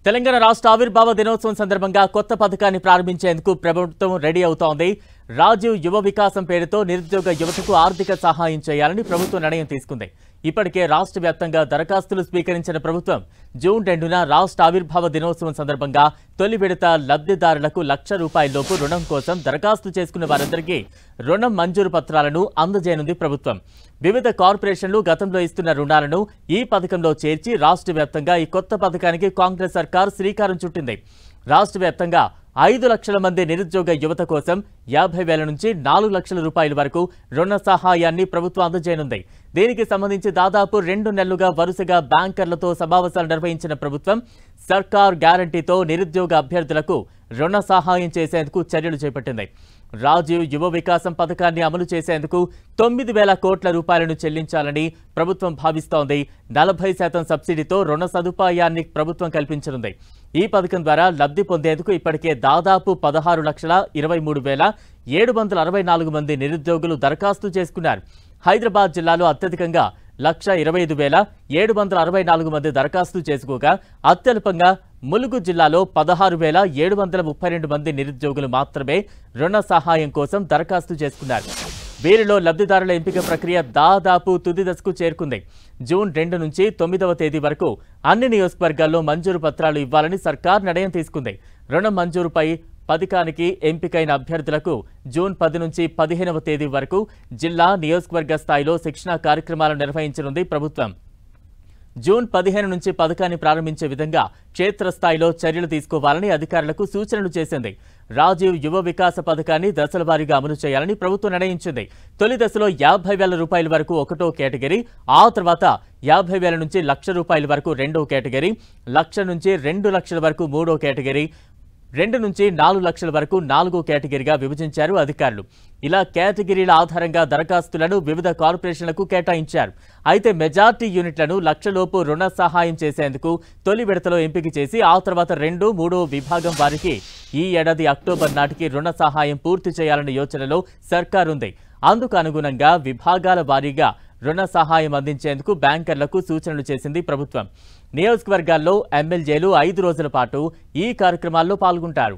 తెలంగాణ రాష్ట్ర ఆవిర్భావ దినోత్సవం సందర్భంగా కొత్త పథకాన్ని ప్రారంభించేందుకు ప్రభుత్వం రెడీ అవుతోంది. రాజీవ్ యువ వికాసం పేరుతో నిరుద్యోగ యువతకు ఆర్థిక సహాయం చేయాలని ప్రభుత్వం నిర్ణయం తీసుకుంది. ఇప్పటికే రాష్ట్ర వ్యాప్తంగా దరఖాస్తులు స్వీకరించిన ప్రభుత్వం జూన్ 2న రాష్ట్ర ఆవిర్భావ దినోత్సవం సందర్భంగా తొలి విడత లబ్ధిదారులకు ₹1,00,000 రుణం కోసం దరఖాస్తు చేసుకున్న వారందరికీ రుణం మంజూరు పత్రాలను అందజేయనుంది ప్రభుత్వం. వివిధ కార్పొరేషన్లు గతంలో ఇస్తున్న రుణాలను ఈ పథకంలో చేర్చి రాష్ట్ర వ్యాప్తంగా ఈ కొత్త పథకానికి కాంగ్రెస్ సర్కార్ శ్రీకారం చుట్టింది. రాష్ట్ర వ్యాప్తంగా 5 లక్షల మంది నిరుద్యోగ యువత కోసం 50,000 నుంచి 4 లక్షల రూపాయల వరకు రుణ సహాయాన్ని ప్రభుత్వం అందజేయనుంది. దీనికి సంబంధించి దాదాపు 2 నెలలుగా వరుసగా బ్యాంకర్లతో సమావేశాలు నిర్వహించిన ప్రభుత్వం సర్కార్ గ్యారంటీతో నిరుద్యోగ అభ్యర్థులకు రుణ సహాయం చేసేందుకు చర్యలు చేపట్టింది. రాజీవ్ యువ వికాసం పథకాన్ని అమలు చేసేందుకు 9,000 కోట్ల రూపాయలను చెల్లించాలని ప్రభుత్వం భావిస్తోంది. 40% సబ్సిడీతో రుణ సదుపాయాన్ని ప్రభుత్వం కల్పించనుంది. ఈ పథకం ద్వారా లబ్ధి పొందేందుకు ఇప్పటికే దాదాపు 16,23,764 మంది నిరుద్యోగులు దరఖాస్తు చేసుకున్నారు. హైదరాబాద్ జిల్లాలో అత్యధికంగా 1,25,764 మంది దరఖాస్తు చేసుకోగా అత్యల్పంగా ములుగు జిల్లాలో 16,732 మంది నిరుద్యోగులు మాత్రమే రుణ సహాయం కోసం దరఖాస్తు చేసుకున్నారు. వీరిలో లబ్ధిదారుల ఎంపిక ప్రక్రియ దాదాపు తుది దశకు చేరుకుంది. జూన్ 2 నుంచి 9వ తేదీ వరకు అన్ని నియోజకవర్గాల్లో మంజూరు పత్రాలు ఇవ్వాలని సర్కార్ నిర్ణయం తీసుకుంది. రుణం మంజూరుపై పథకానికి ఎంపికైన అభ్యర్థులకు జూన్ 10 నుంచి 15వ తేదీ వరకు జిల్లా నియోజకవర్గ స్థాయిలో శిక్షణా కార్యక్రమాలు నిర్వహించనుంది ప్రభుత్వం. జూన్ 15 నుంచి పథకాన్ని ప్రారంభించే విధంగా క్షేత్రస్థాయిలో చర్యలు తీసుకోవాలని అధికారులకు సూచనలు చేసింది. రాజీవ్ యువ వికాస పథకాన్ని దశల వారీగా అమలు చేయాలని ప్రభుత్వం నిర్ణయించింది. తొలి దశలో 50,000 రూపాయల వరకు ఒకటో కేటగిరీ, ఆ తర్వాత 50,000 నుంచి ₹1,00,000 వరకు రెండో కేటగిరీ, 1,00,000 నుంచి 2 లక్షల వరకు మూడో కేటగిరీ, 2 నుంచి 4 లక్షల వరకు నాలుగో కేటగిరీగా విభజించారు అధికారులు. ఇలా కేటగిరీల ఆధారంగా దరఖాస్తులను వివిధ కార్పొరేషన్లకు కేటాయించారు. అయితే మెజార్టీ యూనిట్లను ₹1,00,000 రుణ సహాయం చేసేందుకు తొలి విడతలో ఎంపిక చేసి ఆ తర్వాత 2, 3 విభాగం వారికి ఈ ఏడాది అక్టోబర్ నాటికి రుణ సహాయం పూర్తి చేయాలన్న యోచనలో సర్కార్ ఉంది. అందుకు అనుగుణంగా విభాగాల వారీగా రుణ సహాయం అందించేందుకు బ్యాంకర్లకు సూచనలు చేసింది ప్రభుత్వం. నియోజకవర్గాల్లో ఎమ్మెల్యేలు 5 రోజుల పాటు ఈ కార్యక్రమాల్లో పాల్గొంటారు.